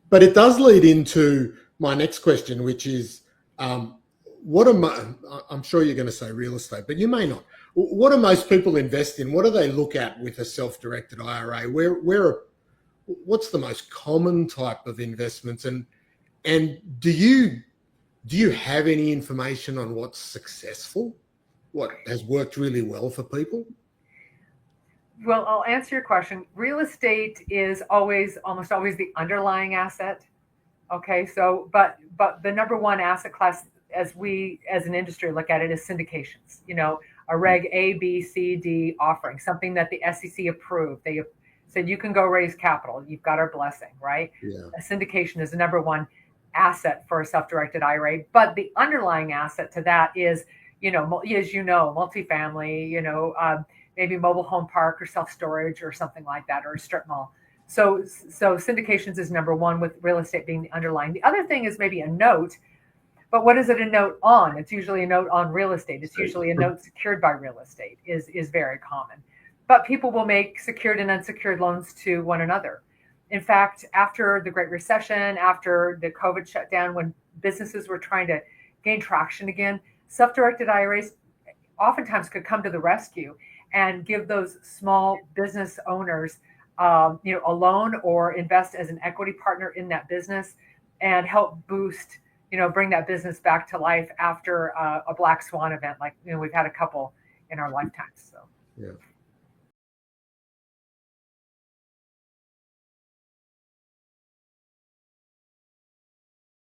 But it does lead into my next question, which is, what am I'm sure you're going to say real estate, but you may not. What do most people invest in? What do they look at with a self-directed IRA? What's the most common type of investments? And do you have any information on what's successful? What has worked really well for people? Well, I'll answer your question. Real estate is almost always the underlying asset. Okay, so but the number one asset class as we as an industry look at it is syndications. A Reg A, B, C, D offering, something that the SEC approved. They said you can go raise capital. You've got our blessing, right? Yeah. A syndication is the number one asset for a self-directed IRA, but the underlying asset to that is, as multifamily, maybe mobile home park or self-storage or something like that, or a strip mall. So syndications is number one, with real estate being the underlying. The other thing is maybe a note, but what is it a note on? It's usually a note on real estate. It's usually a note secured by real estate is very common. But people will make secured and unsecured loans to one another. In fact, after the Great Recession, after the COVID shutdown, when businesses were trying to gain traction again, self-directed IRAs oftentimes could come to the rescue and give those small business owners a loan or invest as an equity partner in that business and help boost, bring that business back to life after a black swan event. Like, we've had a couple in our lifetimes. So. Yeah.